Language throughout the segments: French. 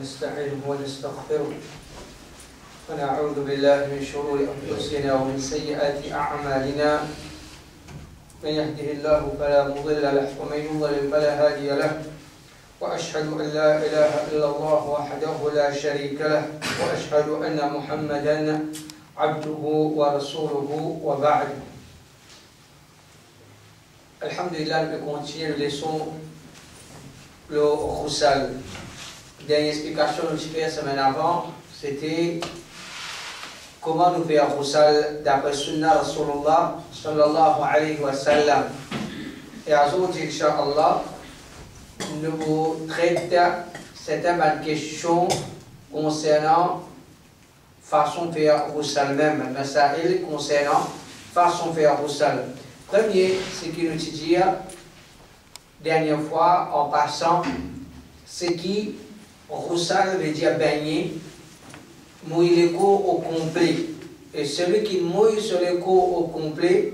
نستعينه ونستغفره ونعوذ بالله من شرور أنفسنا ومن سيئات أعمالنا. من يهده الله فلا مضل له ومن يضلل فلا هادي له، وأشهد أن لا إله إلا الله وحده لا شريك له، وأشهد أن محمدا عبده ورسوله وبعد. Alhamdulillah, nous continuons le leçon le Roussal. Dernière explication que je fais la semaine avant, c'était comment nous faire Roussal d'après Sunnah Rasulullah sallallahu alayhi wa sallam. Et aujourd'hui, Inch'Allah, nous traitons certaines questions concernant façon de faire Roussal même, masail concernant façon de faire Roussal. Premier, c'est qu'il nous dit dernière fois en passant, c'est qui Roussal veut dire baigner, mouiller le corps au complet. Et celui qui mouille sur le corps au complet,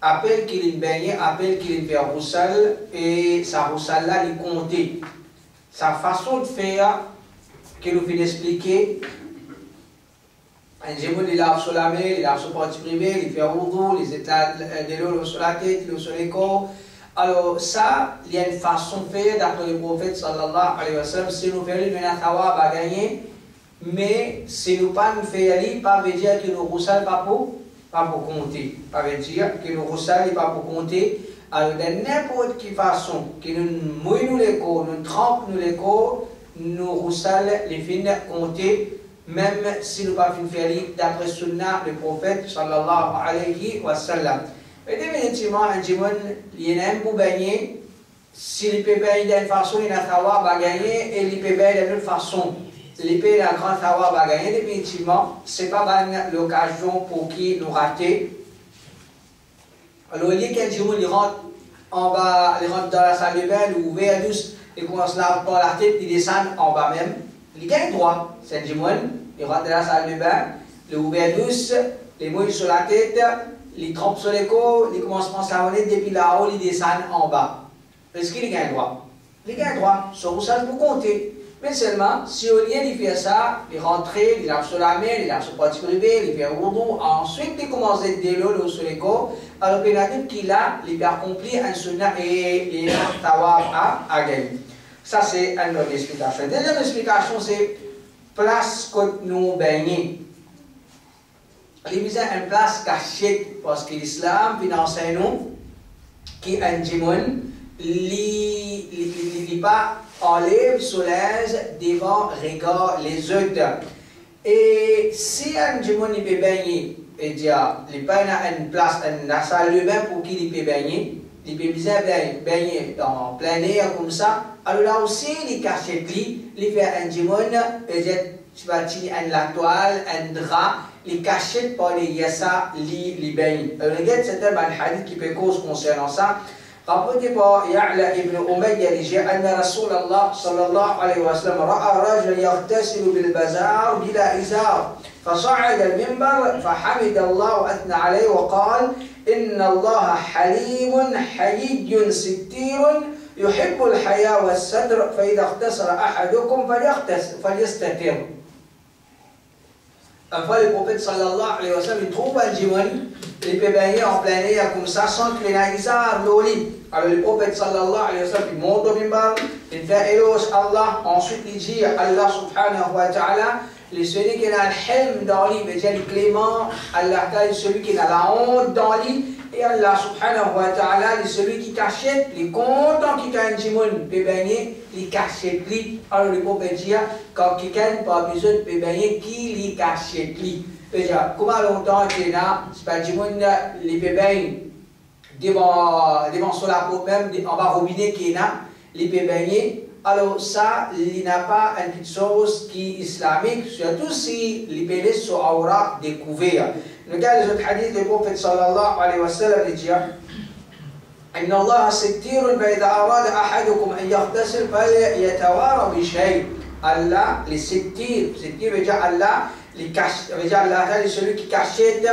appelle qu'il est baigné, appelle qu'il est fait Roussal, et sa Roussal là, il compte. Sa façon de faire, qu'il nous vient d'expliquer, un gémeau, il lave sur la main, il lave sur le parti privé, il fait wudu, les états de l'eau sur la tête, l'eau sur les corps. Alors ça, il y a une façon de faire d'après le prophète sallallahu alayhi wa sallam. Si nous faisons une attawa, va gagner, mais si nous pas nous faisons, pas veut dire que nous roussal pas pour compter. Pas veut dire que nous roussal pas pour compter. Alors de n'importe quelle façon, que nous mouillons les corps, nous trempons les corps, nous roussal les fins compter. Même si nous ne pouvons pas faire d'après Sunnah, le prophète sallallahu alayhi wa sallam. Et définitivement, un djimoun, il y a un pour baigner. S'il peut baigner d'une façon, il y a un tawa va gagner, et il peut baigner d'une autre façon. Il peut un grand tawa va gagner. Définitivement, ce n'est pas l'occasion pour qui nous rater. Alors, il y a qu'un djimoun, il rentre en bas, il rentre dans la salle de bain, il ouvre la douce, il commence là par la tête, il descend en bas même. Il gagne droit, c'est un djimoun, il rentre dans la salle de bain, il ouvre la douce, il mouille sur la tête, il trempe sur les corps, il commence à savonner depuis là-haut, il descend en bas. Est-ce qu'il gagne droit? Il gagne droit, son roussal pour compter. Mais seulement, si au lieu de faire ça, il rentre, il lave sur la main, il lave sur le parti privé, il fait un wudu, ensuite il commence à être de l'eau sur les corps, alors qu'il a dit qu'il a accompli un sunnah et il a tawab à gagner. Ça, c'est une autre explication. Deuxième explication, c'est place que nous baignons. Il y a une place cachée parce que l'islam enseigne nous qui un djimoun il pas enlève soleil devant regard les autres. Et si un djimoun il peut baigner, et dire il pas une place, une salle de bain pour qu'il peut baigner, il peut bien baigner dans plein air comme ça. Alors là aussi, il cache il fait un djimoun, tu vas tirer un toile, un drap, il cache par les yassa, il baigne. Alors regarde, c'est un hadith qui peut cause concernant ça. Rapporté par Ya'la ibn Umayya, il dit que Rasulallah sallallahu alayhi wa sallam ra'a rajul yaghtasilu bil bazar bila izar. فصعد المنبر فحمد الله وأثنى عليه وقال إن الله حليم حيي ستير يحب الحياء والستر فإذا اغتسل أحدكم فليستتر. Enfin, le prophète sallallahu alayhi wa sallam, il trouve un djimoun, il peut baigner en plein air comme ça sans que les naïsards l'olient. Alors le prophète sallallahu alayhi wa sallam, il monte au mimbar, il fait éloge Allah, ensuite il dit Allah subhanahu wa ta'ala, celui qui a le helm dans lui, veut dire le clément, Allah ta'ala, celui qui a la honte dans lui, et Allah subhanahu wa ta'ala, celui qui cachette, les contents qui a un djimoun peut baigner, il cachette lui. Alors le prophète dit, quand quelqu'un n'a pas besoin de baigner, qui les cachette lui. C'est-à-dire, comment longtemps qu'il y a, c'est pas le djimoun, il peut baigner devant sur la peau même, en bas robinet qu'il y a, il peut baigner. Alors ça, il n'a pas une petite chose qui est islamique, surtout si les pénis sont aura découvert. Regarde les autres hadiths, le prophète sallallahu alayhi wa sallam dit إن الله ستير فإذا أراد أحدكم أن يغتسل فليتوارى بشيء. Allah, les settir veut dire Allah, veut dire Allah, celui qui cachette,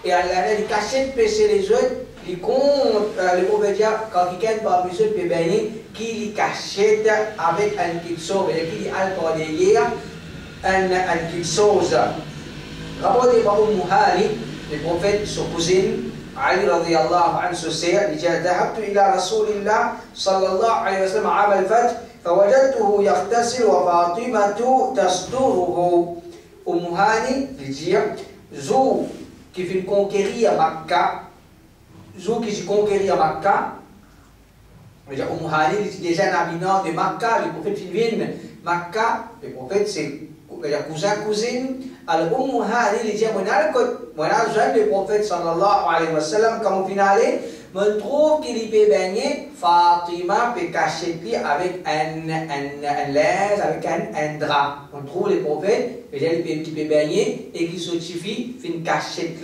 et Allah, il cachette, pécher les autres, il compte, le prophète dit, quand quelqu'un n'a pas besoin de baigner, qui cachette avec un petit chose, qui alcool derrière, un petit chose. Rapporté par Hani, le prophète, son cousine, علي رضي الله عنه سير ذهبت إلى رسول الله صلى الله عليه وسلم عام الفتح فوجدته يغتسل وفاطمة تستره. Hani dit dire Zou qui fait conquérir Makkah, Zou qui conquérir Makkah, Hani dit déjà un habitant de Makkah, le prophète vient Makkah, le prophète c'est cousin. Alors Hani dit moi le prophète sallallahu alayhi wa sallam, comme au final, me trouve qu'il peut baigner Fatima peut cacher avec un linge, avec un drap. On trouve le prophète, il peut baigner et qu'il suffit de cacher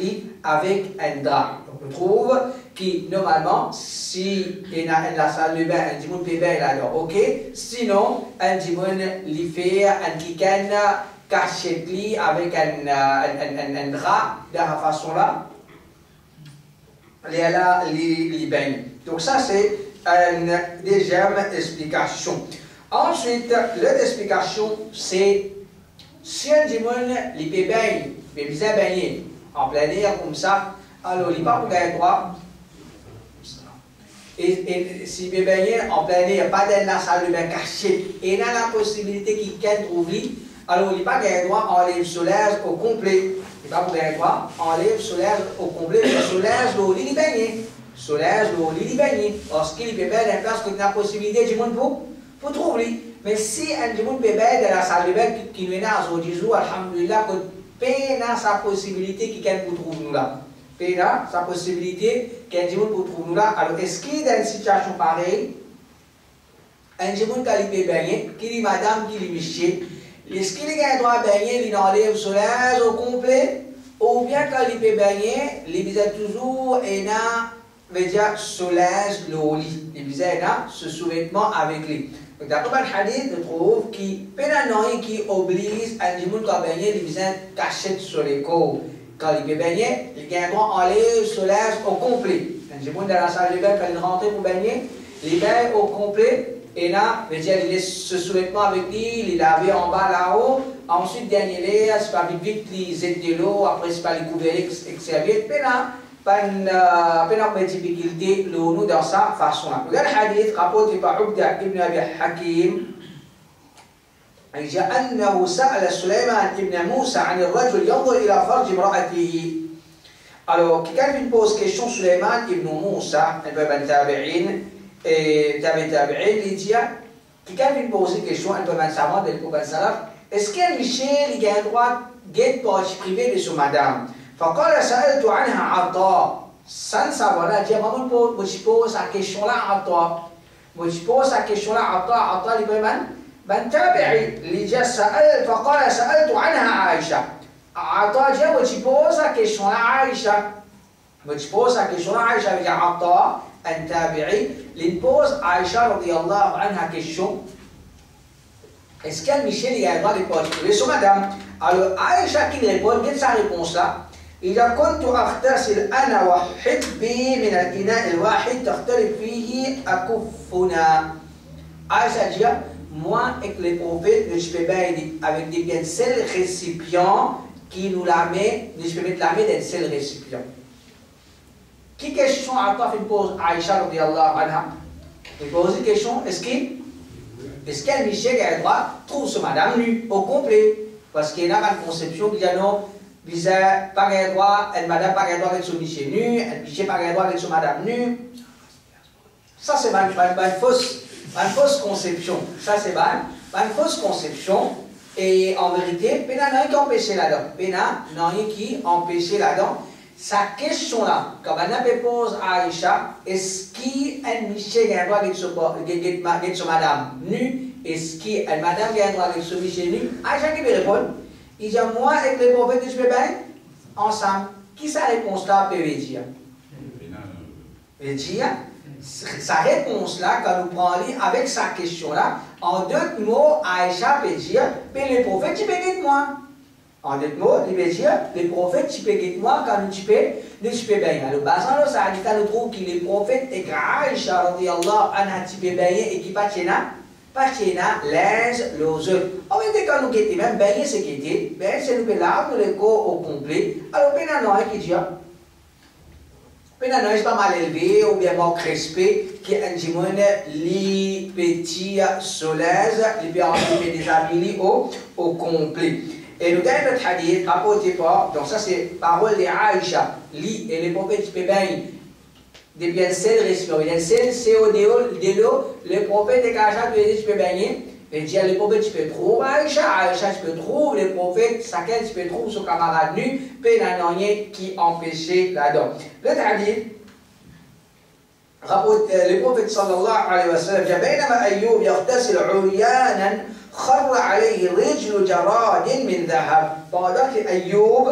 avec un drap. Donc on trouve que normalement, si il y a la salle de bain, un dimanche peut baigner alors, ok. Sinon, un dimanche, il fait un kikan caché avec un drap de la façon là. Les bains. Donc ça c'est une deuxième explication. Ensuite, l'autre explication c'est si un dimanche les bébés bien baigner en plein air comme ça, alors il pas pour gagner droit. Et si bébé baigner en plein air, pas dans la salle de bain cachée, et il a la possibilité qu'il trouve lui, alors il pas gagner droit enlève solaire au complet. Il va vous gagner quoi? Enlève solaire au complet, le solaire, l'eau, il est baigné. Solaire, l'eau, il est baigné. Lorsqu'il peut baigner dans place, qu'il a la possibilité du monde pour trouver. Mais si un monde peut baigner dans la salle de bain qui nous est dans ce jour, alhamdulillah, que peine sa possibilité qu'il peut trouver nous là. Peine sa possibilité qu'un monde peut trouver nous là. Alors, est-ce qu'il est dans une situation pareille? Un monde qui peut baigner, qui dit madame, qui dit monsieur, est-ce qu'il a droit à baigner, il enlève le soleil au complet, ou bien quand il peut baigner, il visait toujours un soleil le lit, il visait ce sous-vêtement avec lui. Donc d'après le hadith, on trouve qu'il qui oblige un dimanche à baigner, il visait cacher sur les corps. Quand il peut baigner, il a droit à enlever le soleil au complet. Un dimanche dans la salle de bain, quand il rentre pour baigner, il baigne au complet. Et là, il laisse ce sous-vêtement avec lui, il lavé en bas là-haut. Ensuite, dernier lait, c'est pas vite, il zèle de l'eau, après c'est pas les couverts serviettes. Mais là, pas de difficulté, nous dans sa façon-là. Regarde le hadith rapporté par Ubda ibn Abi Hakim. Il dit أنه سأل سليمان ibn Moussa عن الرجل ينظر إلى فرج امرأته. Alors, quelqu'un lui pose question, Suleiman ibn Moussa, un peu ben tabi'in. Et il dit, quelqu'un vient poser une question, un peu de savoir, est-ce qu'un Michel il a un droit de poche privé de son madame? فقال سألت عنها عطاء. Sans savoir, il dit, maman, je pose la question là à toi. Je pose la question là à toi, عطاء ben tabi'i. Il dit, فقال سألت عنها عائشة. عطاء dit, je pose la question là à Aïcha. Je pose la question là à Aïcha, il dit, عطاء. Un tabi'i, il pose à Aïcha radiyallahu anha question. Est-ce qu'un Michel il a le droit de poser sur madame? Alors Aïcha qui répond, quelle est sa réponse là? إذا كنت أغتسل أنا وحبي من الإناء الواحد تختلف فيه أكفنا. Aïcha dit, moi et les prophètes, je peux baigner avec des seuls récipients qui nous la met, je peux mettre la main dans un seul récipient. Qui question à toi il pose Aïcha radiyallahu anha? Il pose une question, est-ce qu'un Michel a le droit trouve ce madame nue au complet? Parce qu'il y a une conception qui dit non, pas le droit, une madame pas le droit avec son Michel nu, un Michel pas le droit avec son madame nue. Ça c'est une fausse conception. Ça c'est une fausse conception. Et en vérité, il n'y a rien qui empêche là-dedans. Il n'y a rien qui empêche là-dedans. Sa question là, quand on pose à Aïcha, est-ce qu'un Michel a le droit avec son madame nue? Est-ce qu'une madame a le droit avec son Michel nu? Aïcha qui peut répondre? Il dit, moi avec les prophètes, je peux bien ensemble. Qui sa réponse là peut dire? Sa réponse là, quand nous prenons avec sa question là, en d'autres mots, Aïcha peut dire, mais les prophètes, tu peux dire moi. En d'autres mots, il veut dire, les prophètes, tu peux guider moi quand tu peux baigner. Alors, basant là, ça dit que nous trouvons que les prophètes, et Aïcha, radiyallahu anha, tu peux baigner et qui pas l'aise, les autres. En même temps, quand nous guettons, même baigner, c'est guetter, ben, c'est nous là, nous le corps au complet. Alors, ben, non, qui dit, ben, non, c'est pas mal élevé, ou bien mal crispé, qui est un dimon, les petits solaises, les petits déshabillés au complet. Et le dernier hadith rapporté par, donc ça c'est parole de Aïcha, li et les prophètes qui peuvent baigner des biens sel respirés. Les sel c'est au de l'eau, les prophètes de Aïcha tu peux baigner. Et dire les prophètes tu peux trouver Aïcha tu peux trouver les prophètes, chacun tu peux trouver son camarade nu, pénanonier qui empêchait là-dedans. Le hadith rapporte le prophète sallallahu alayhi wa sallam, بينما أيوب يغتسل عريانا خر عليه رجل جراد من ذهب. Pendant que Ayoub,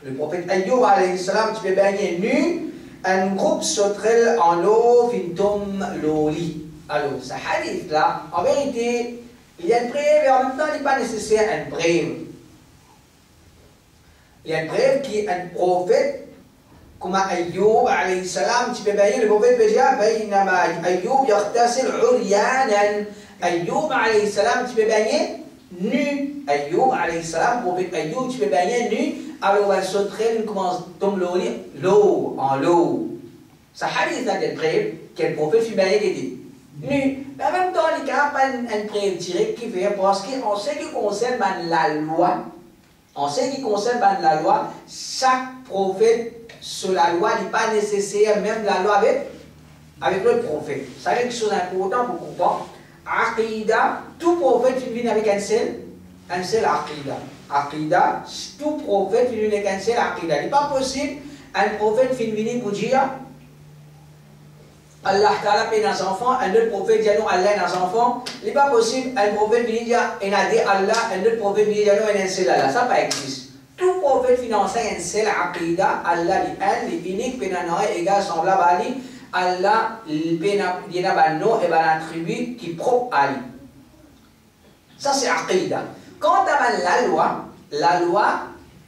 le prophète Ayoub alayhi salam, tu peux baigner nu, un groupe sauterelle en eau fin tombe l'oli. Alors, ce hadith là, en vérité, il y a une preuve et en même temps, il n'est pas nécessaire une preuve. Il y a une preuve qui est un prophète, comme Ayoub alayhi salam, tu peux baigner, le prophète peut dire, بينما أيوب يغتسل عريانا. Ayoub alayhi salam, tu peux baigner nu. Ayoub alayhi salam, prophète Ayoub, tu peux baigner nu. Alors, elle sauterelle commence à tomber l'eau, en l'eau. Ça hadith là, quel prophète fut baigné qui dit nu. Mais en même temps, il n'y a pas un preuve direct qui fait, parce qu'on sait qu'il concerne la loi. On sait qu'il concerne la loi. Chaque prophète sur la loi n'est pas nécessaire, même la loi avec le prophète. Ça c'est quelque chose d'important pour comprendre. Aqida, tout prophète vient avec un seul aqida. Aqida, tout prophète vient avec un seul aqida. Il n'est pas possible un prophète vient pour dire Allah Ta'ala paie nos enfants, un autre prophète dit non, Allah nos enfants. Il n'est pas possible un prophète vient dire Allah, un autre prophète vient dire non, un seul Allah. Ça pas existe. Tout prophète finance un seul aqida. Allah est un, il est unique, pénanoï, égal, semblable à lui. Allah, il y a un nom et un attribut qui est propre à lui. Ça, c'est Aqida. Quant à la loi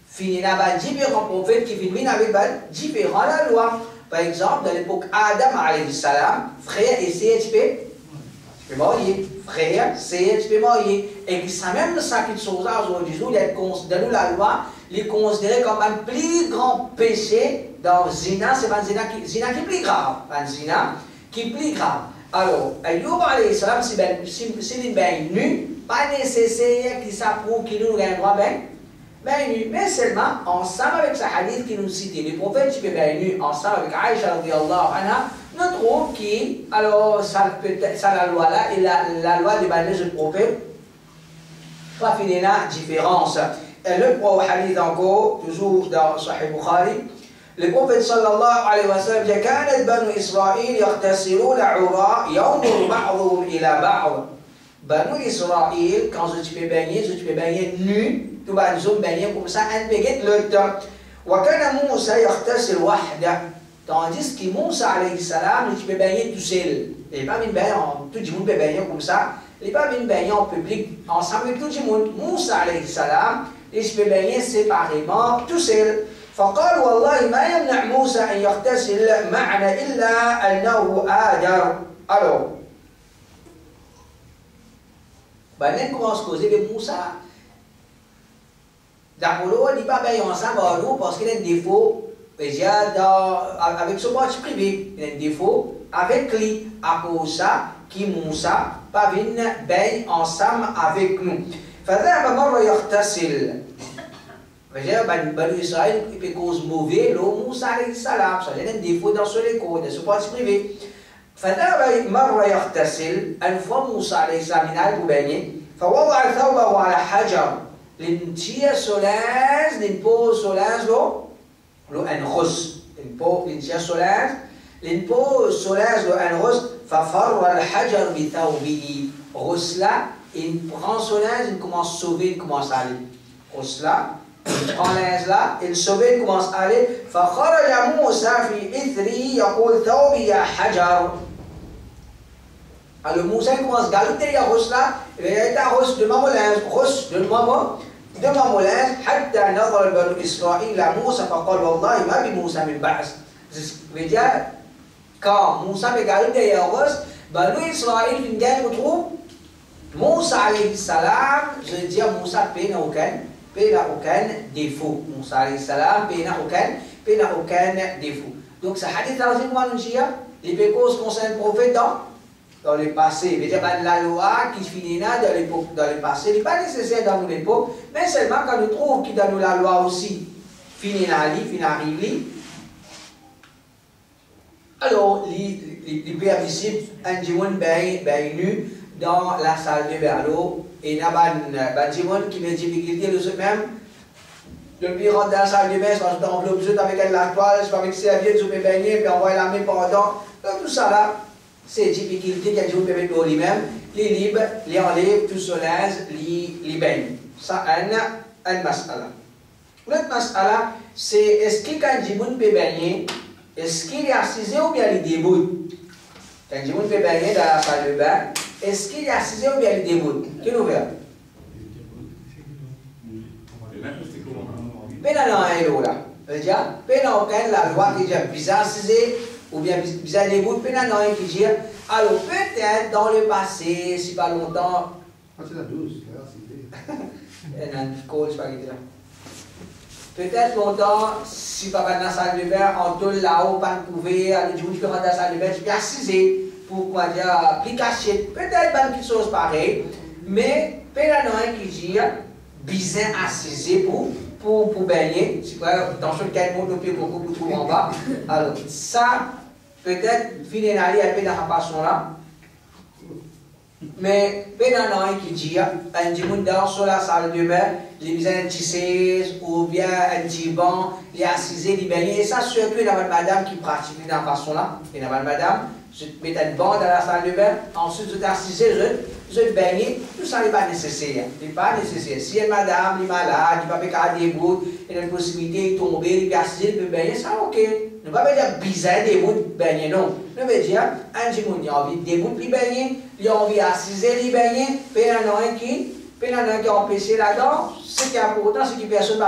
finit avec différents prophètes qui finissent avec différents la loi. Par exemple, dans l'époque Adam alayhi salam, frère et sœur, tu peux marier. Frère, sœur, tu peux marier. Et c'est même ça qui sont aujourd'hui, dans la loi, il est considéré comme un plus grand péché dans zina, c'est un zina qui est plus grave. Un zina qui est plus grave. Alors, Ayoub alayhi salam, c'est une bain nu, pas nécessaire qu'il s'approuve qu'il nous ait un droit bain nu, mais seulement ensemble avec ce hadith qui nous cite, les prophètes qui peuvent bain nu, ensemble avec Aïcha radiyallahu anha, nous trouvons que, alors, ça la loi là, et la loi des bannies du prophète, pas finir la différence. Et le hadith encore, toujours dans Sahih Bukhari, le prophète sallallahu alayhi wa sallam dit كانت بنو إسرائيل يغتسلون عراء ينظر بعضهم إلى بعض. Banu Israël, quand tu peux baigner nu, tu vas nous baigner comme ça, un baguette le temps. وكان موسى يغتسل وحده. Tandis que Moussa alayhi salam, tu peux baigner tout seul. Il n'est pas venu baigner, tout le monde peut baigner comme ça. Il n'est pas venu baigner en public, ensemble avec tout le monde. Moussa alayhi salam, il peut baigner séparément, tout seul. فقال والله ما يمنع موسى أن يغتسل معنا إلا أنه آجر. Alors, ben, on commence à causer de Moussa. D'abord, il n'est pas baigné ensemble avec nous parce qu'il a un défaut. Avec son parti privé, il a un défaut avec lui. À cause de ça, qui Moussa pas venir baigner ensemble avec nous. فذهب مرة يغتسل. Banu Israël, il peut cause mauvais, l'eau Moussa alayhi salam, ça a un défaut dans ce écho, dans ce parti privé. فذهب مرة يغتسل, une fois Moussa alayhi salam, il a pour baigner, فوضع ثوبه على حجر, l'intire solange, l'impose solange, l'eau un rose, l'intire solange, l'impose solange, l'eau un rose, ففر الحجر بثوبه, rose là, il prend solange, il commence à sauver, il commence à aller. Rose là, il prend l'inge là, il sauve, il commence à aller. فخرج موسى في إثره يقول ثوبي يا حجر. Alors Moussa commence à galoper derrière Ross là, et il dit à Ross, donne-moi mon linge, Ross, donne-moi Demande Moulin, حتى نظر بنو إسرائيل موسى فقال والله ما بموسى من بعث. veut dire, quand Moussa regarde derrière eux, Banu Israël vient retrouve Moussa alayhi salam, je veux dire Moussa n'a aucun défaut. Moussa alayhi salam n'a aucun défaut. Donc ce hadith là aussi comment nous dire les pécos concernent le prophète dans le passé. Veut dire la loi qui finit là dans le passé n'est pas nécessaire dans notre époque, mais seulement quand nous trouvons que dans la loi aussi finit là, arrive. Alors, les pères visibles, un Jimon nu dans la salle de bain. Et il y a un Jimon qui me dit difficulté de ce même. Depuis rentrer dans la salle de bain, je vais envelopper tout avec la toile, je vais avec serviette, je vais baigner, puis envoyer la main pendant. Tout ça là, c'est difficulté qu'il y a Jimon peut mettre lui-même. Les libres, les enlève, tout se laisse, les baigne. Ça, un masala. L'autre masala, c'est est-ce qu'un Jimon peut baigner? Est-ce qu'il est assisé ou bien il déboute? Quand Jimoun peut baigner dans la salle de bain, est-ce qu'il est assisé ou bien il déboute? Qui nous verra? Pénal non là. C'est-à-dire, pénal aucun la loi qui dit bizarre assisé ou bien bizarre déboute, pénal non qui dit alors peut-être dans le passé, si pas longtemps. C'est la 12, là, c'était. Il y a une colle, je sais pas qui là. Peut-être longtemps, si papa dans la salle de bain, en tout là-haut, pas couvert, le jour où tu peux rentrer dans la salle de bain, tu peux assiser pour quoi dire, plus caché. Peut-être pas une petite chose pareille, mais peut-être un qui dit, bizarre assiser pour baigner. Si quoi, attention, quel mot de pied beaucoup pour trouver en bas. Alors, ça, peut-être, finalement, il y a peu dans la façon là. Mais, peut-être un qui dit, un Jimoun dans sur la salle de bain, les mises un petit chaise ou bien un petit banc, les assisés, les baignés. Et ça, surtout, il y a une madame qui pratique de la façon là. Il y a une madame, je mets un banc dans la salle de bain, ensuite je t'assisé, je baigner. Tout ça n'est pas nécessaire. n'est pas nécessaire. Si une madame est malade, il ne peut pas debout, il a une possibilité de tomber, il peut assiser, il peut baigner, ça ok. Ne pas dire bizarre debout, baigner, non. Ne veut dire, un Jimoun, il a envie de debout, il baigner, il a envie d'assiser, il baigner, puis il y en a un qui est empêché là-dedans, ce qui est important, c'est que personne ne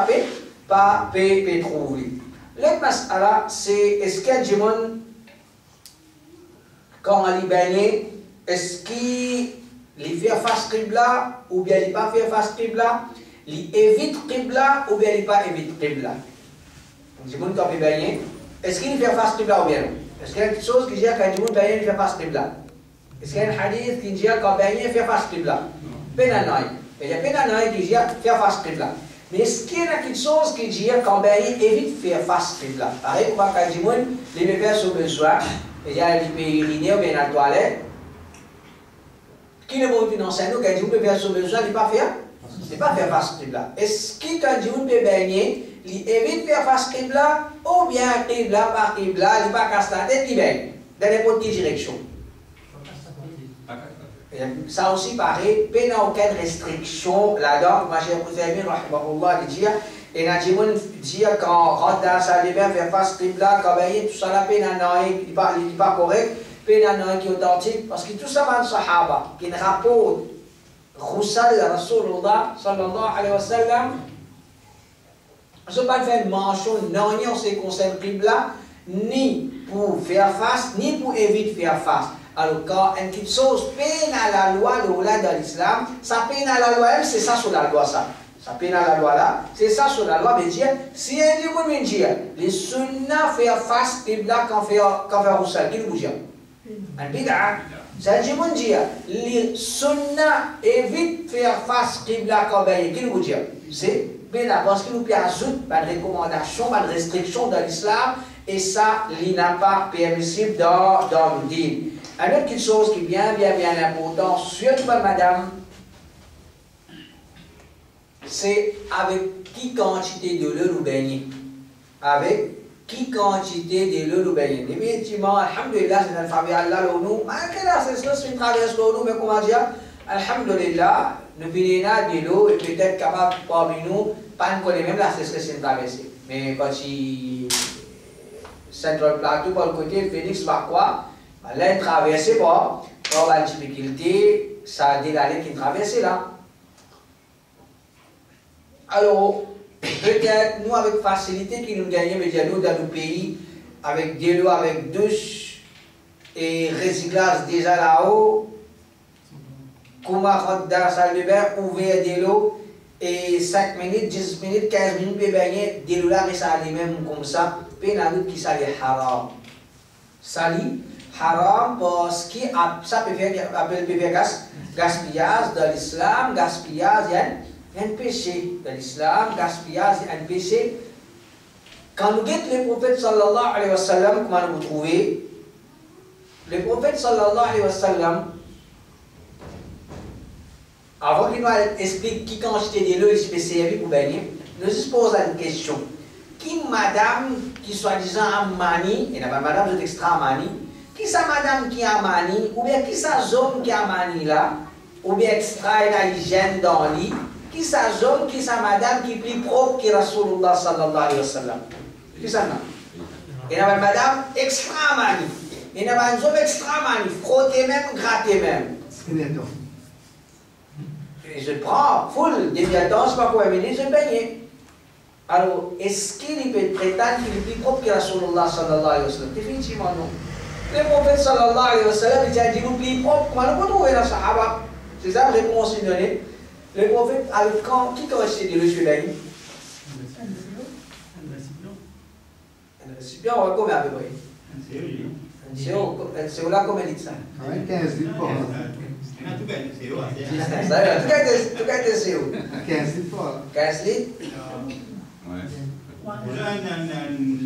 peut trouver. L'autre masala, c'est est-ce qu'un Jimoun, quand on est baigné, est-ce qu'il fait face Qibla ou bien il ne pas fait face Qibla, il évite Qibla ou bien il ne pas évite Qibla. Un Jimoun quand il est baigné, est-ce qu'il fait face Qibla ou bien non? Est-ce qu'il y a quelque chose qui dit qu'un Jimoun baigné il fait face Qibla? Est-ce qu'il y a un hadith qui dit qu'un baigné fait face Qibla? Pénanaï. Il y a pénanaï qui dit faire face Qibla. Mais est-ce qu'il y a quelque chose qui dit qu'un baigné évite faire face Qibla? Pareil, pour qu'un Jimoun, il peut faire son besoin, il peut uriner ou bien dans la toilette. Qui ne veut pas enseigner qu'un Jimoun peut faire son besoin, il ne peut pas faire face Qibla. Est-ce qu'un Jimoun peut baigner, il évite faire face Qibla ou bien Qibla par Qibla, il ne pas casse la tête, il baigne dans n'importe quelle direction? Ça aussi pareil, il n'y a aucune restriction là-dedans. Moi, j'ai Khuzaymin, rahimahullah, il dit, et quand Jimoun dit quand on rentre dans la salle de bain, faire face Qibla, quand il y a tout ça, il n'est pas correct, il y a un qui est authentique, parce que tout ça va de Sahaba, qui rapporte Roussal, Rasulullah, sallallahu alayhi wa sallam, ce n'est pas faire une mention, non, ni en ce qui concerne Qibla, ni pour faire face, ni pour éviter faire face. Alors, quand une petite chose peine à la loi dans l'islam, ça peine à la loi, c'est ça sur la loi, ça. Ça peine à la loi là, c'est ça sur la loi, mais dire, si un dit, vous me dire, les sunnah faire face Qibla quand faire Roussal, qui vous dire? Un bid'a. Ça dit, vous dire, les sunnah évite faire face Qibla quand faire, qui vous dire? C'est bid'a, parce qu'il nous ajoute pas de recommandation, pas de restriction dans l'islam, et ça, il n'a pas permissible dans le din. Une autre chose qui est bien importante, surtout pour madame, c'est avec qui quantité de l'eau nous baignez. Avec qui quantité de l'eau nous baignez. Effectivement, alhamdulillah, c'est un faveur Allah nous. Malgré la cesse, c'est une traverse nous, mais comment dire, alhamdulillah, nous venons de l'eau et peut-être capable parmi nous, pas nous connaît même la cesse, c'est une traversée. Mais quand il Central Plateau, par le côté, Phoenix, par quoi? Là, il traversait pas, on a une difficulté, ça a dégalé qu'il traversait là. Alors, peut-être, nous, avec facilité, qui nous gagnons, mais nous, dans nos pays, avec de l'eau, avec douche, et recyclage déjà là-haut, comment rentrer dans la salle de bain, ouvrir de l'eau, et 5 minutes, 10 minutes, 15 minutes, peut baigner, de l'eau là, et ça allait même comme ça, puis il y a d'autres qui s'allait haram. Sali, haram, parce que ça peut faire gaspillage dans l'islam, gaspillage, il y a un péché dans l'islam, gaspillage, il y a un péché. Quand nous guettons le prophète sallallahu alayhi wa sallam, comment nous trouvez? Le prophète sallallahu alayhi wa sallam, avant qu'il nous explique qui quantité de l'eau il peut servir pour baigner, nous se pose une question. Qui madame qui soi-disant a mani, et pas madame de extra mani, qui sa madame qui a mani, ou bien qui sa zone qui a mani là, ou bien extra et la hygiène dans le lit, qui sa zone, qui sa madame qui est plus propre que Rasulullah sallallahu alayhi wa sallam. Qui ça non? Et la madame extra mani. Et la zone extra mani, frotter même, gratter même. Et je prends full, déviatant, je ne sais pas quoi, mais je baigne. Alors, est-ce qu'il peut prétendre qu'il est plus propre que Rasulullah sallallahu alayhi wa sallam? Définitivement non. Le prophète sallallahu alayhi wa sallam, il a dit vous plus propre. Comment nous trouvons dans Sahaba? C'est ça la réponse qu'il donnait. Le prophète, avec quand, qui correspond de l'eau sur la ligne? Un récipient, on va combien à peu près? C'est là combien de ça? 15 litres par an. En tout cas, c'est où? 15 litres par an. 15 litres? Ouais.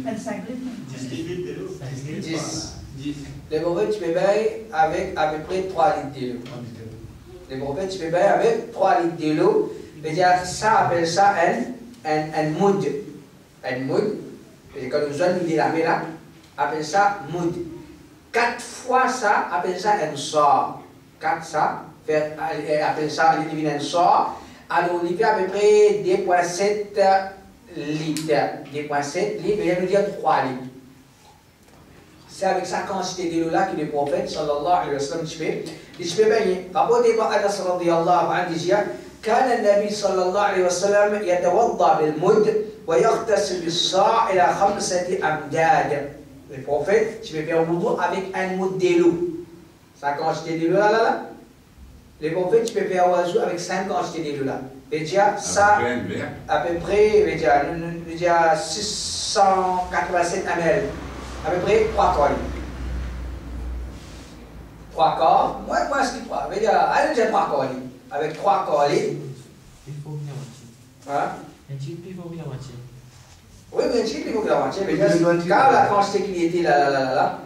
25 litres. 10. Les prophètes, tu peux bailler avec à peu près 3 litres de l'eau. Les prophètes, tu peux bailler avec 3 litres de l'eau. Ça appelle ça un moud. Un moud. Et quand nous allons nous la là, appelle ça moud. 4 fois ça, appelle ça un sort. 4 ça, appelle ça un sort. Alors, on y fait à peu près 2,7 litres. 2,7 litres, et nous dire 3 litres. C'est avec sa quantité de l'eau là que le prophète sallallahu alayhi wa sallam il se fait baigner. Rapporté par Anas radiyallahu anhu dit كان النبي صلى الله عليه وسلم يتوضأ بالمد ويغتسل بالصاع إلى 5 أمداد. Le prophète, tu peux faire wudu avec un moud de l'eau. Sa quantité de l'eau là. Le prophète, tu peux faire wudu avec 5 quantités de l'eau là. Déjà, ça, à peu près, déjà 687 ml. À peu près 3 quarts. 3 quarts, moi, ce qui 3. Allez, j'ai 3 quarts. Avec 3 quarts. Il faut venir à moitié. Hein? Un petit peu, il faut venir à moitié. Oui, mais un petit peu, il faut venir à moitié. Mais car la quantité qu'il était là.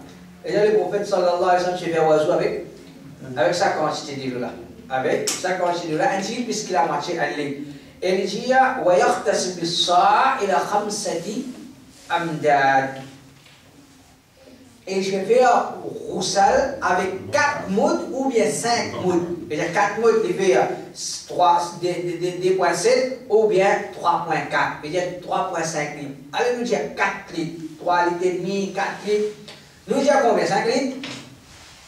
Et là, le prophète sallallahu alayhi wa sallam, tu fais oiseau avec sa quantité de l'eau là. Avec sa quantité de l'eau là, un petit peu, puisqu'il a moitié à l'île. Et il dit, وَيَخْتَسِ بِالصَّاعِ إِلَى 5 أمداد. Et je vais faire roussal avec 4 moudes ou bien 5 moudes. C'est-à-dire 4 moudes, je vais faire 2,7 ou bien 3,4. C'est-à-dire 3,5 litres. Allez nous dire 4 litres. 3 litres et demi, 4 litres. Nous dire combien? 5 litres?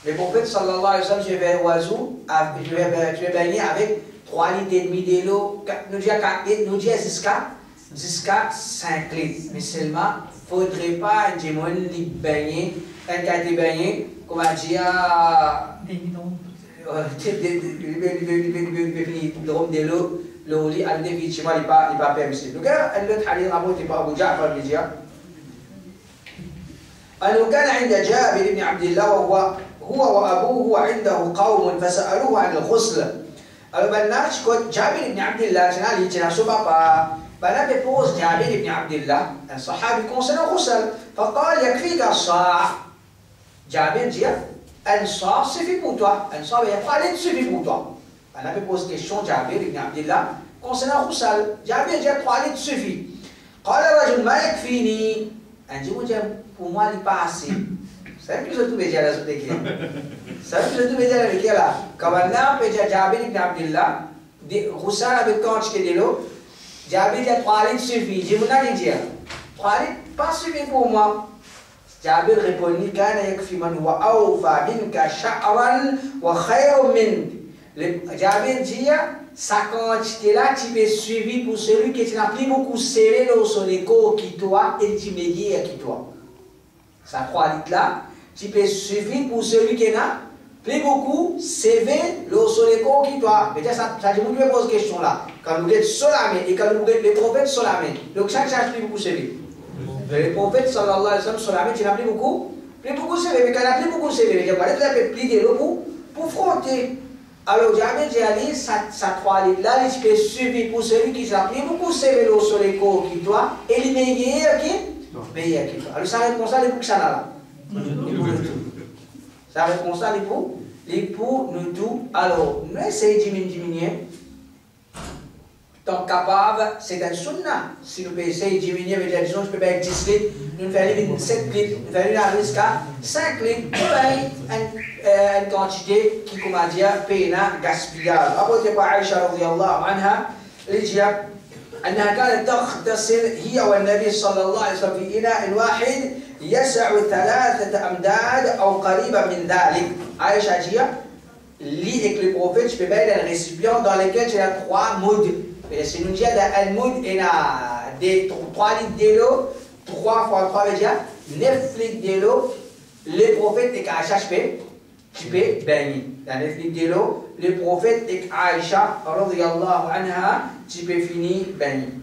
Le prophète sallallahu alayhi wa sallam, je vais oiseau, je vais baigner avec 3 litres et demi de l'eau. Nous dire 4 litres, nous dire jusqu'à 5 litres. Mais seulement, il ne faudrait pas un démon qui baigne, un qui a été baigné, comme on dit, Des bidons. de l'eau, l'eau, définitivement, il n'est pas permissible. Donc, l'autre hadith rapporté par Abu Ja'far al-Bidja. أنه كان عند جابر بن عبد الله هو وأبوه عنده قوم فسألوه عن الغسل. Alors maintenant, Jabir ibn Abdullah, c'est un papa. فنبي بوز جابر بن عبد الله الصحابي concernant الغسل فقال يكفيك الصاع. Jabir dit un صاع suffit pour toi. Un صاع il y a 3 litres suffit pour toi. فنبي pose question Jabir ibn Abdullah concernant الغسل. Jabir dit 3 litres suffit. قال الرجل ما يكفيني. Un dit pour moi il n'est pas assez. C'est plus de tout média là sur les clients. C'est plus de tout média avec là. Quand maintenant peut dire Jabir ibn Abdullah الغسل avec quantité de l'eau. Jabir dit 3 litres suffit. Je vous l'ai dit. 3 litres, pas suffit pour moi. Jabir répondit كان يكفي من هو أوفى منك شعرا وخير منك. Jabir dit sa quantité-là, tu peux suivre pour celui qui n'a plus beaucoup serré le soléco qui toi et tu meilleur qui toi. Sa 3 litres-là, tu peux suivre pour celui qui n'a plus beaucoup serré le soléco qui toi. Peut-être ça dit, vous me pose question là. Quand vous êtes solamé et quand vous êtes les prophètes solamé, donc chaque chose plus beaucoup serré. Les prophètes sallallahu alayhi wa sallam solamé, tu n'as plus beaucoup serré. Mais quand il n'a plus beaucoup serré, il y a pas de plus de l'eau pour frotter. Alors, j'ai dit, ça 3 litres là, il peut suivre pour celui qui s'est pris beaucoup serré le soléco qui toi, et il meilleur qui toi. Alors, ça réponse là, les pour que ça là. Ça réponse là, les pour nous tout. Alors, nous essayons de diminuer. Tant capable, c'est un sunna. Si nous pouvons essayer de diminuer, mais disons, je peux pas être 10 litres, nous faisons 7 litres, nous faisons jusqu'à 5 litres, une quantité qui, comment dire, paye un gaspillage. Rapporté par Aïcha radiyallahu anha, elle dit أنها كانت تغتسل هي والنبي صلى الله عليه وسلم في إناء واحد يسع 3 أمداد أو قريبا من ذلك. Aïcha dit, lit avec le prophète, je peux mettre un récipient dans lequel il y a 3 moudes. Si nous disons un moud, il y a 3 litres d'eau, 3 fois 3 veut dire 9 litres d'eau. Le prophète et Aïcha, tu peux baigner. Dans 9 litres d'eau, le prophète et Aïcha, radiyallahu anha, tu peux finir baigner.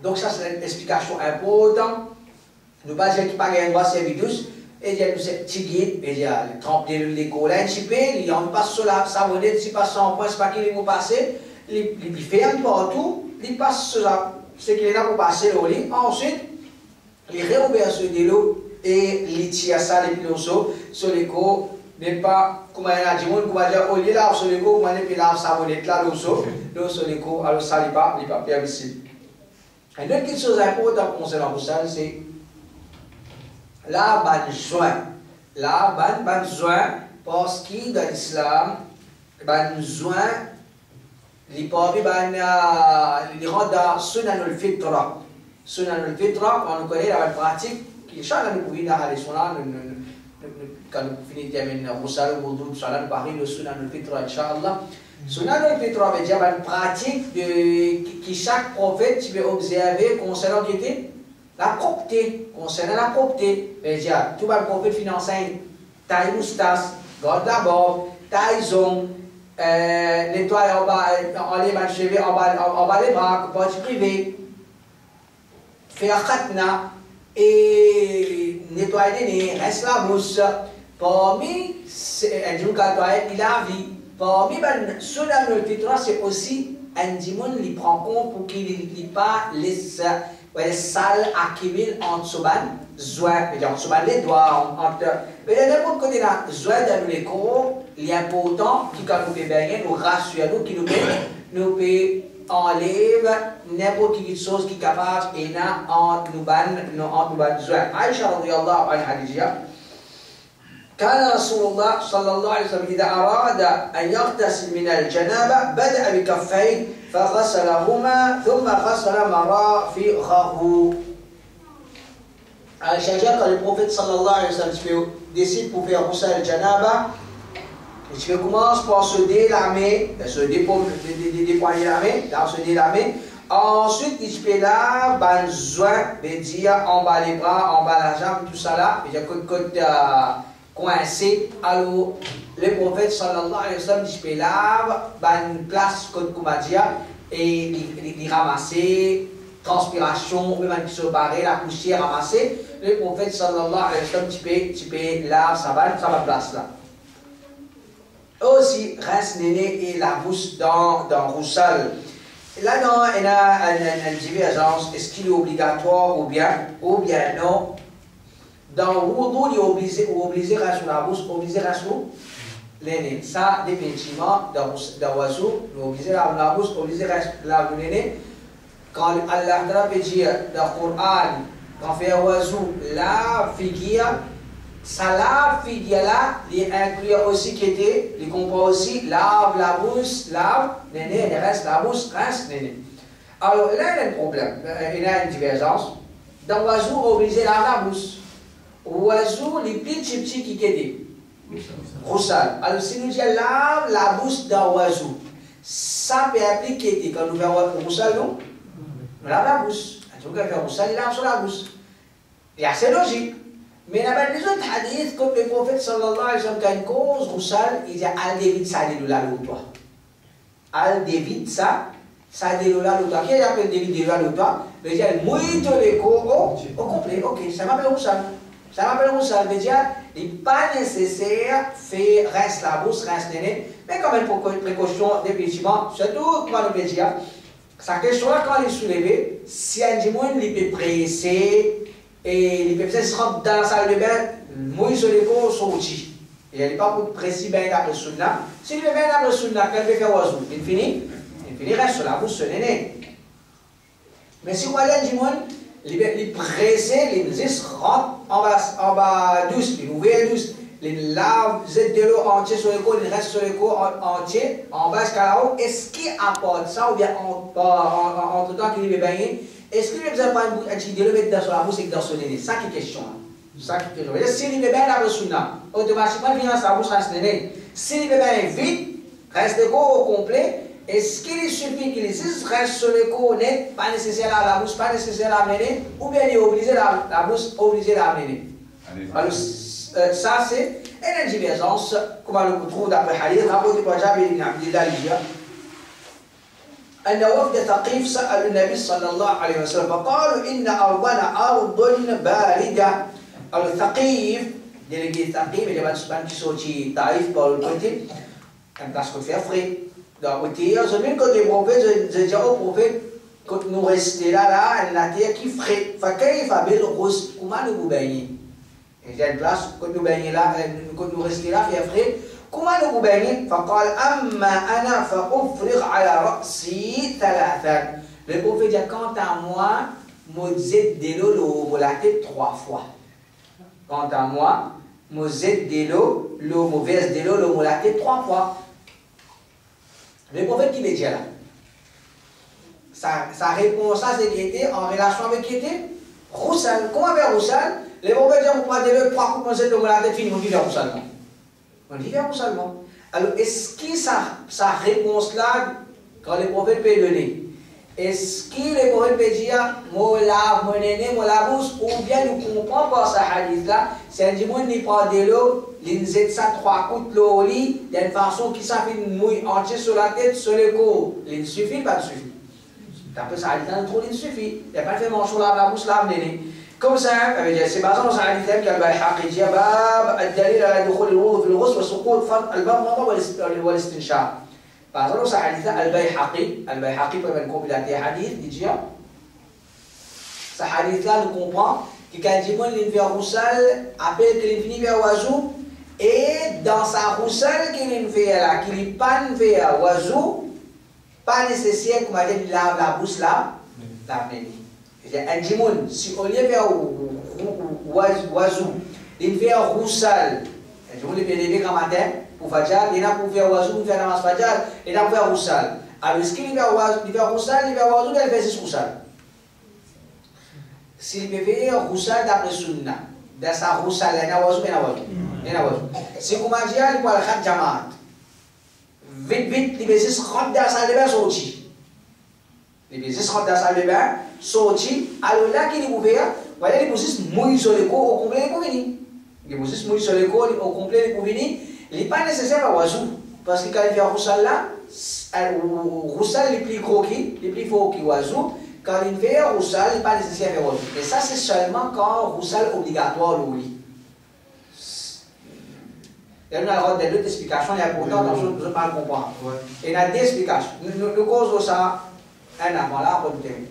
Donc ça c'est une explication importante. Nous pas dire qu'il pas un droit servitus. Et il y a ce petit guide, il y a le trempe de l'école, un petit peu, il y a un passe sur la savonnette, si passe en point, c'est pas qu'il va passer, il fait un partout, il passe sur la, ce qu'il est là pour passer au lit. Ensuite, il réouvre ce délo et il tire ça, les pilosos, sur l'école, mais pas, comme il y a dit, on va dire, au lit là, sur l'école, on va dire, la savonnette là, sur l'école, alors ça, il n'est pas permissible. Une autre chose importante concernant ça, c'est la ban joint. La ban joint, parce que dans l'islam, ban joint, les pauvres, ils rentrent dans Sunanul Fitra. Sunanul Fitra, on connaît la pratique, qui chacun nous pouvait dans les Sunan, quand nous finissons de terminer Roussal, Boudou, nous parlons de Sunanul Fitra, Inch'Allah. Sunanul Fitra veut dire une pratique qui chaque prophète tu peux observer concernant la propreté, concernant la propreté. C'est-à-dire, tout le prophète financier, taille moustache, garde la barbe, taille zone, nettoyer en les cheveux, en bas les bras, partie privée, faire khatna, et nettoyer les nez, reste la bouche. Parmi, un jour quand il a vie, parmi Sunanul Fitra, c'est aussi un dimon qui prend compte pour qu'il ne pas les salles accumulent entre soban, zoin, entre soban les doigts, entre. Mais d'un autre côté, là, zoin dans les corps, il est important qui, quand nous faisons bien, nous rassure, nous peut enlève n'importe quelle chose qui est capable et n'a entre nous ban zoin. Aïcha radiyallahu anha dit, كان رسول الله صلى الله عليه وسلم إذا أراد أن يغتسل من الجنابة بدأ بكفيه فغسلهما ثم غسل مرافقه. Quand le prophète sallallahu alayhi wa sallam décide pour faire roussel le janaba, il commence par se délamer, se déployer la main, se délamer. Ensuite, il peut là, besoin de dire en bas les bras, en bas la jambe, tout ça là, il y a côté coincé. Alors, le prophète sallallahu alayhi wa sallam, il peut là, une place côté Koumadia, et il ramasser transpiration, même qui se barrer, la poussière ramassée. Le prophète sallallahu alayhi wa sallam, tu peux là, ça va place là. Aussi, reste néné et la bouche dans Roussal. Là, non, il y a une divergence. Est-ce qu'il est obligatoire ou bien non? Dans Wudu, il est obligé de rester la bouche, obligé de rester l'aîné. Ça, définitivement, dans Wazou, il est obligé de rester la bouche, obligé de rester l'aîné. Quand Allah peut dire dans le Coran, quand fait Wazou, la figure, ça la figure là, il inclut aussi qui était, il comprend aussi lave la bouche, lave l'aîné, il reste la bouche, reste l'aîné. Alors là, il y a un problème, il y a une divergence. Dans Wazou, obligé de laver la bouche. Oiseau, les petits qui quittent. Roussal. Alors, si nous disons lave la bouche d'un oiseau, ça peut appliquer quand nous faisons roussal, non? On lave la bouche. Quand on fait roussal, il lave sur la bouche. Et c'est logique. Mais il y a des autres hadiths, comme le prophète sallallahu alayhi wa sallam, quand il cause roussal, il dit al dévite ça de la toi. Al dévite ça de la toi. Qui appelle dévite de la toi? Il dit mouille le corps au complet. Ok, ça m'appelle roussal. Ça m'appelle roussal. Il dit il n'est pas nécessaire de faire rince la bouche, rince le nez, mais quand même pour précaution, définitivement, surtout quand on veut dire, sa question-là, quand elle est soulevée, si un démon il peut presser, et il peut se rendre dans la salle de bain, mouille sur les corps, sorti. Et il n'est pas pour presser bien d'après le sunna. S'il veut bien d'après le sunna, qu'elle veut faire oiseau, il finit, reste sur la bouche, sur le nez. Mais si vous voyez un démon, il presse, il rentre en bas douce, il ouvre douce, il lave de l'eau entière sur le corps, il reste sur le corps entier, en bas jusqu'à là-haut. Est-ce qu'il apporte ça ou bien entre temps qu'il est baigné? Est-ce qu'il ne besoin pas de le mettre dans la bouche et dans son nez? C'est ça qui est question. Ça qui est question. S'il est bien dans le sunna, automatiquement il vient dans sa bouche, reste le nez. S'il est bien vite, reste le corps au complet. Est-ce qu'il suffit qu'il reste sur le corps net, pas nécessaire à la bouche, pas nécessaire à l'amener, ou bien il est obligé la bouche, obligé à l'amener? Alors, ça c'est une divergence, comme on le trouve d'après Hadith, rapporté par Jabir ibn Abdillah al-Jia. أن وفد ثقيف سألوا النبي صلى الله عليه وسلم فقالوا إن أرضنا أرض باردة. Alors ثقيف, délégué ثقيف, il y a un qui sortit Taïf par le côté, un place qu'on fait frais. Donc, même quand les prophètes, je dis au prophète, quand nous restons là, la terre qui frais. فكيف بالغسل? Comment nous vous baignez? Il y a une place, quand nous baignons là, quand nous restons là, fait frais. Comment nous vous baignez? فقال أما أنا فأفرغ على رأسي ثلاثا. Le prophète dit, quant à moi, je jette de l'eau sur la tête 3 fois. Quant à moi, je jette de l'eau, je verse de l'eau sur la tête 3 fois. Le prophète qui veut dire là, sa réponse à c'est qui était en relation avec qui était roussal. Comment faire roussal? Le prophète dit, vous prenez le 3 coups de l'eau sur la tête, fini, vous vivez roussalement. On dit seulement. Alors, est-ce que sa réponse-là, quand le prophète peut donner, est-ce que le prophète peut dire, moi lave mon nez, moi la bouche, ou bien nous comprenons par ce hadith-là, c'est un démon qui prend de l'eau, il jette ça 3 coups de l'eau au lit, il y a une façon qui s'appelle une mouille entière sur la tête, sur le corps. Il suffit, pas de suffit. D'après ce hadith-là, il suffit. Il n'y a pas de fait manger la bouche, lave le nez. Comme ça, c'est basé sur un hadith qu'Al-Bayhaqi dit bab al-dalil ala dukhul al-wudu fi al-ghusl wa suqut al-mabmada wal-istinshaq. Basé sur un hadith Al-Bayhaqi peut même compiler un hadith, il dit ce hadith-là nous comprend que quand il fait un roussal, après qu'il finit vers oiseau, et dans sa roussal qu'il fait là, qu'il pas fait oiseau, pas nécessaire comme on dit lave la bouche là, lave le nez. Un démon, si au lieu de faire oiseau, il fait un roussal. Un démon, il peut lever quand matin pour Fajr, il a pour faire oiseau, pour faire namaz Fajr, il a pour faire roussal. Alors, est-ce qu'il fait roussal, il fait oiseau, il fait 6 roussal. S'il peut faire roussal d'après Sunna, dans sa roussal, il y a un oiseau, il y a un oiseau. Si vous m'avez dit, il peut aller à Jamaat. Vite, il peut juste rentrer dans la salle de bain, sortir. Il peut juste rentrer dans la salle de bain, sortir, alors là qu'il est ouvert, voilà, il peut juste mouiller sur le corps au complet pour venir. Il peut juste mouiller sur le corps au complet pour venir. Il n'est pas nécessaire à oiseau, parce que quand il fait un roussal là, roussal est plus gros qu'il, il est plus fort qu'il oiseau. Quand il fait un roussal, il n'est pas nécessaire à faire oiseau. Et ça, c'est seulement quand un roussal obligatoire au lit. Il y a des deux explications, il y a pourtant dans ce que je ne pas comprendre. Et il y a des explications. Nous causons ça un avant là, pour le terminer.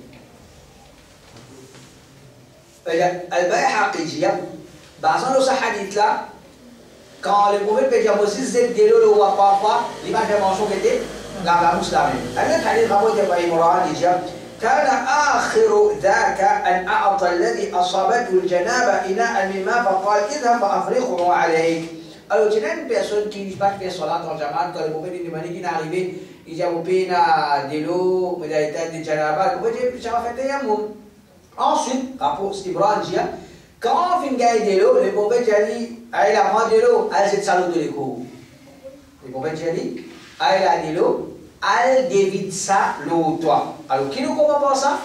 Al-Bayhaqi dit, basant sur ce hadith-là, quand le prophète peut dire, Moses zed de l'eau, le roi papa, il va faire mention qui était la bouche la même. Avec hadith rapporté par Imran, il dit, كان آخر ذاك أن أعطى الذي أصابته الجنابة إناء من ماء فقال اذهب فأفرغه عليك. Alors, il y a une personne qui n'est pas fait salat en Jamaat, quand le prophète de Mani qui est arrivé, il dit, vous payez de l'eau, mais il y a été de Janaba, le prophète dit, ça va faire Tayammum. Ensuite, rapport Stibran dit, quand on fait une gaille de l'eau, le prophète a dit, elle a prend de l'eau, elle s'est salon de l'écho. Le prophète dit, elle a de l'eau, elle dévide ça l'eau toi. Alors, qui nous comprend pas ça?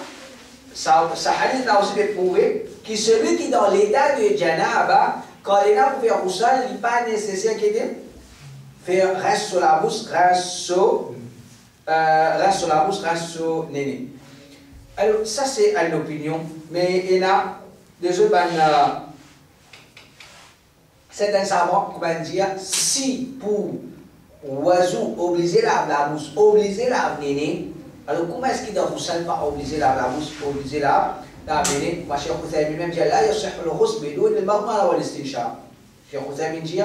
Ça hadith a aussi prouvé que celui qui est dans l'état de Janaba, quand il est là pour faire roussal, il n'est pas nécessaire qu'il faire reste sur la bouche, reste sur la bouche, reste sur néné. Alors, ça c'est une opinion, mais il y a des autres certains savants qui vont dire si pour oiseau obligé la bouche, obligé la néné, alors comment est-ce qu'il doit roussal pas obligé la bouche, obligé la néné? Ma chère Khouzaymin même dit là, il y a le rousse, mais l'eau, il ne va pas la l'estinchar. Chère Khouzaymin dit,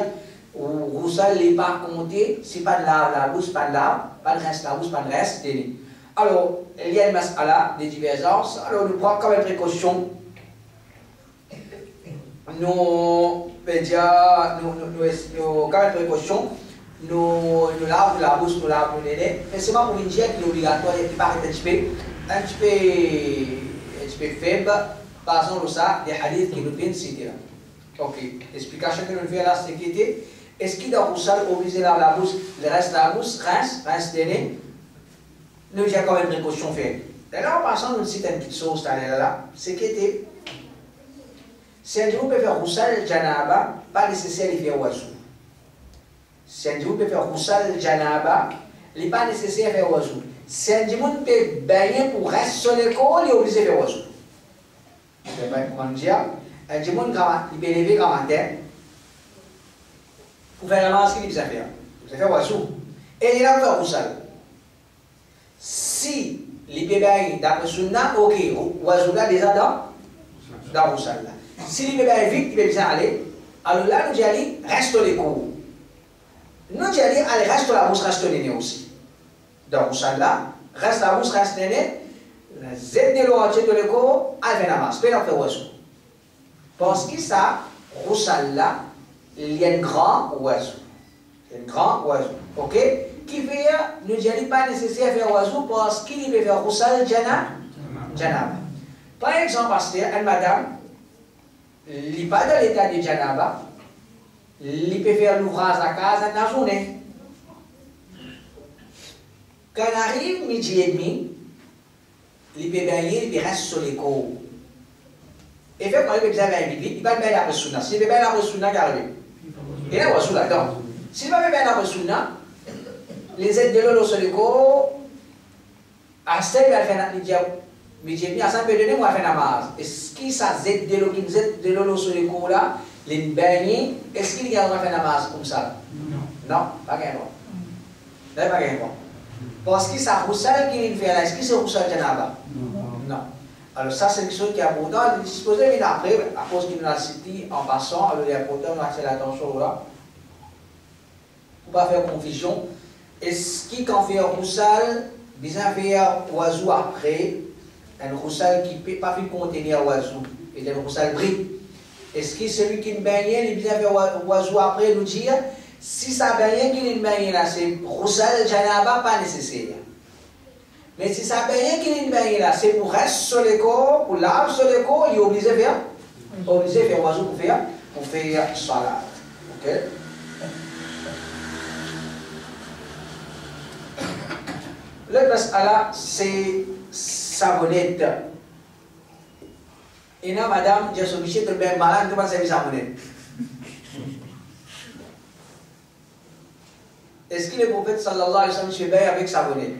roussal n'est pas compté, si pas de la bouche, pas de reste la bouche, pas de reste, néné. Alors, il y a une mas'ala des divergences, alors nous prenons quand même précaution. Nous, quand même précaution, nous lavons la bouche, nous lavons le nez, mais c'est pas pour une diète qui est obligatoire, qui paraît un petit peu faible, par exemple, ça, des hadiths qui nous viennent citer là. Ok, l'explication que nous faisons là, c'est qu'il était, est-ce qu'il doit obliger la bouche, le reste de la bouche, rince le nez? Nous avons quand même précaution faite. D'ailleurs, en passant, nous citons une petite chose là, c'est qu'il était, si un jour peut faire roussal janaba, pas nécessaire de faire oiseau. Si un jour peut faire roussal janaba, il n'est pas nécessaire de faire oiseau. Si un jour peut baigner pour rester sur l'école, il est obligé de faire oiseau. C'est pas comment dire. Un jour il peut lever grand matin pour faire la masse qu'il peut faire. Il peut faire oiseau. Et il est là pour faire roussal. Si il peut baigner d'après sunna, ok, oiseau là déjà dans roussal là. Si il peut baigner vite, il peut bien aller. Alors là, nous allons rester les cours. Nous allons aller rester la bouche, reste le nez aussi. Dans roussal là, reste la bouche, reste le nez. Z de l'eau entière de l'écho, elle vient à masse. Peut-être faire oiseau. Parce que ça, roussal là, il y a un grand oiseau. Un grand oiseau. Ok? Qui fait, nous n'allons pas nécessaire faire oiseau parce qu'il peut faire roussal janaba. Par exemple, parce que une madame, il n'est pas dans l'état de janaba, il peut faire l'ouvrage à casa dans la journée. Quand il arrive midi et demi, il peut baigner, il reste sur les côtes. Et fait quand il peut bien baigner vite, il va baigner après sunna. S'il peut baigner après sunna, il arrive. Il y a un oiseau là-dedans. S'il va baigner après sunna, les aides de l'eau sur les côtes, à 7 il va faire midi et demi, à 5 il va donner, moi faire namaz. Est-ce qu'il ça aide de l'eau, qui nous aide de l'eau sur les côtes là, les baigner, est-ce qu'il y a un faire namaz comme ça? Non, pas gain droit. Pas gain droit. Parce que ça roussal qu'il fait là, est-ce que c'est roussal janaba? Non. Alors ça c'est quelque chose qui est important. Il est disposé mais après, à cause qu'il nous a cité en passant, alors il est important d'attirer l'attention là. Pour ne pas faire confusion. Est-ce qu'il quand fait un roussal, bien faire oiseau après, un roussal qui ne peut pas contenir oiseau, et un roussal brique. Est-ce que celui qui ne baigne, il vient faire oiseau après nous dire, si ça baigne qu'il ne baigne là, c'est roussal janaba pas nécessaire. Mais si ça baigne qu'il ne baigne là, c'est pour rester sur les corps, pour laver sur les corps, il est obligé de faire oiseau pour faire salat. Ok? Le mas'ala, c'est savonnette. Et là, madame, j'ai obligé de bien malade, comment c'est savonnette? Est-ce que le prophète sallallahu alayhi wa sallam se baille avec savonnette?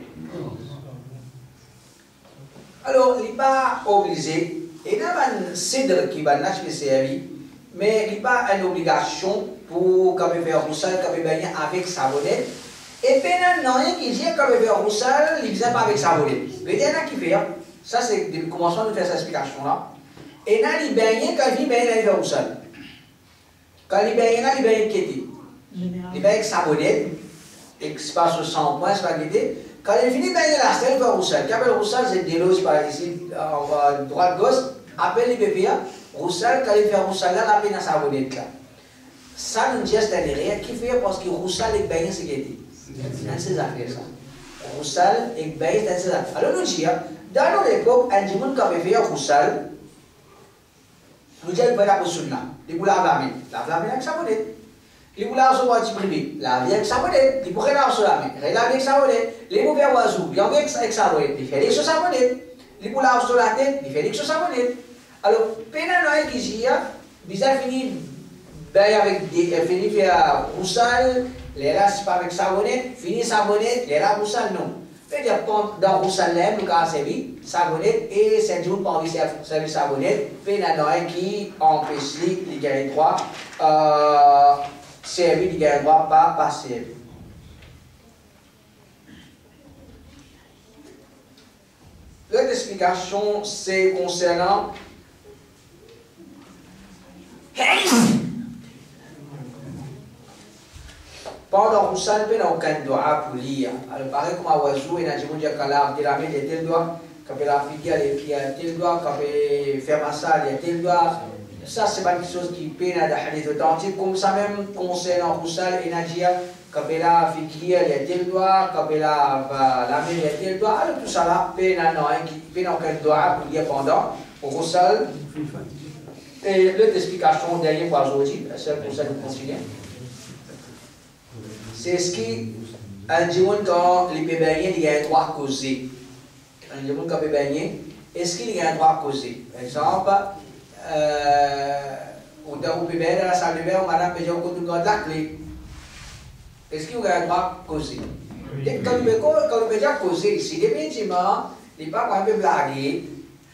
Alors, il n'est pas obligé. Et là, il y a un cidre qui va naître servi, mais il n'y a pas une obligation pour faire roussal, baigner avec savonnette. Et puis, il y a rien qui dit que faire roussal, il ne vient pas avec savonnette. Mais il y en a qui fait. Ça, c'est le commencement de faire cette explication-là. Et là, il baigne, quand il baigne, il fait roussal. Quand il baigne, il baigne kété. Il baigne avec savonnette. Et c'est pas sur 100 points, c'est pas guetté. Quand il finit de baigner la stèle, il fait roussal. Quand il fait roussal, c'est des loges par ici, en droite-gauche. Après, il fait roussal. Quand il fait roussal, là, il fait la savonnette. Ça, nous dit, c'est rien. Qui fait parce que roussal et baigner, c'est guetté. C'est dans ces affaires, ça. Roussal et baigner, c'est dans ces affaires. Alors, nous dit, dans l'époque, un dimanche, quand il fait roussal, Nous disons que la sunna, les boules à la avec savonnette. Les boules à sauver privé, la vie avec savonnette, les boules à sauver, la avec savonnette, les mauvais oiseaux, les avec savonnette, les félix sur savonnette, les boules à sur la tête, les félix sur savonnette. Alors, pénal qui dit, bizarre fini, ben avec des fini faire roussal, les là c'est pas avec savonnette, fini savonnette, les là roussal non. C'est-à-dire dans roussal là, nous avons servi savonnette et 7 jours pour servir savonnette, pénal qui empêche les gains droits, servi les gains droits, pas servi. L'autre explication, c'est concernant pendant Roussal, il n'y a aucun doigt pour lire. Alors, pareil comme un oiseau, il y a des gens qui ont tel doigt, quand il a figure, il y a tel doigt, quand il fait massage, il y a tel doigt. Ça, c'est pas quelque chose qui peine à des hadiths authentiques. Comme ça, même concernant Roussal et Nadia, quand il a figure, il y a tel doigt, quand il a la main, il y a tel doigt. Alors, tout ça là, peine à aucun doigt pour lire pendant Roussal. Et l'autre explication derrière pour aujourd'hui, c'est pour ça que nous continuons. C'est ce qui un dimanche quand les bébés il y a un droit à causer. Un dimanche quand les bébés est-ce qu'il y a un droit à causer? Par exemple, au bébé dans la salle de bain, on madame peut dire qu'on nous garde la clé. Est-ce qu'il y a un droit à causer? Quand le bébé a causé ici, définitivement, il n'est pas quand même blagué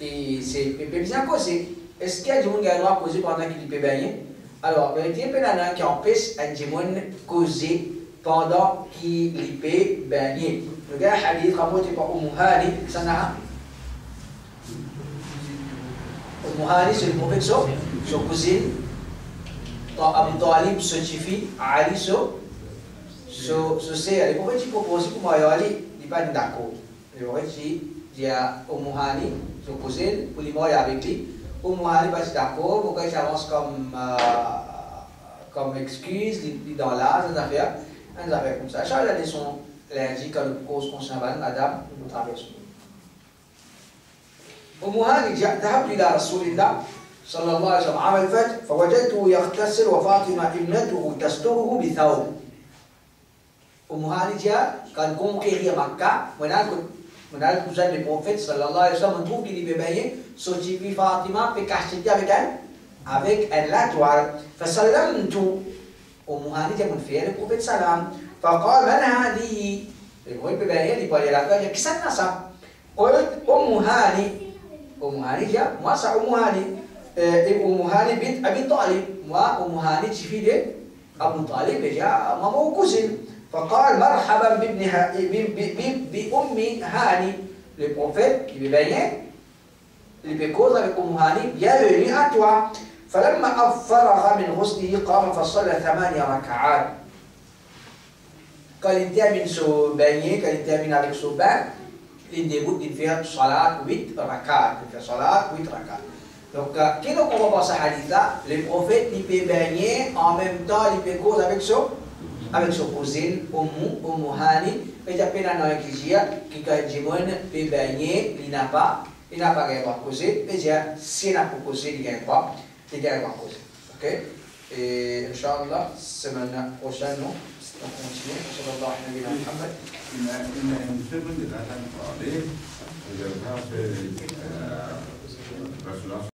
et c'est bien causé. Est-ce qu'il y a des gens qui ont un droit à causer pendant qu'il peut baigner? Alors, il y a des gens qui empêchent un dimanche causer pendant qu'il peut baigner. Le gars, hadith rapporté par Umuhani, ça n'a. Umuhani, c'est le prophète, son cousine. Abu Talib se tifie, Ali se sait. Le prophète propose pour moi, Ali, il n'est pas d'accord. Le prophète dit à Umuhani, son cousine, pour lui mourir avec lui. Umuhani n'est pas d'accord, pourquoi il avance comme excuse, il est dans l'âge, des affaires comme ça. Chaque année, son lundi, quand le cause concernant madame, nous traversons. Umuhani ذهبت إلى رسول الله صلى الله عليه وسلم عام الفتح فوجدته يغتسل وفاطمة ابنته تستره بثوب. Umuhani quand conquérir Makkah, menal cousin du prophète sallallahu alayhi wa sallam, on trouve qu'il est baigné, son petit Fatima peut cacher avec un toile. فسلمت Umuhani dia menfir le prophète salam. فقال من هذه؟ Le prophète baigné, il peut aller là-bas, il dit qu'est-ce que ça? Umuhani dia, moi ça Umuhani. Umuhani bint Abi Talib. Moi Umuhani fille de Abu Talib, dia maman cousine. فقال مرحبا بابنها بأم هاني. Le prophète qui veut baigner, il peut causer avec Umuhani, bienvenue à toi. فلما فرغ من غسله قام فصلى 8 ركعات. Quand il termine son baigner, quand il termine avec son bain, il débute de faire salat 8 rakat. Il fait salat 8 rakat. Donc, qu'est-ce qu'on va voir ce hadith-là? Le prophète, il peut baigner, en même temps, il peut causer avec son cousine, Umuhani. Et il y a plein de gens qui peut baigner, il n'a pas gagné droit à causer. Et s'il n'a pas causé, il gagne droit. Il gagne droit à causer. Ok? Et Inch'Allah, semaine prochaine, on continue. Sallallahu alayhi wa Muhammad. Une seconde,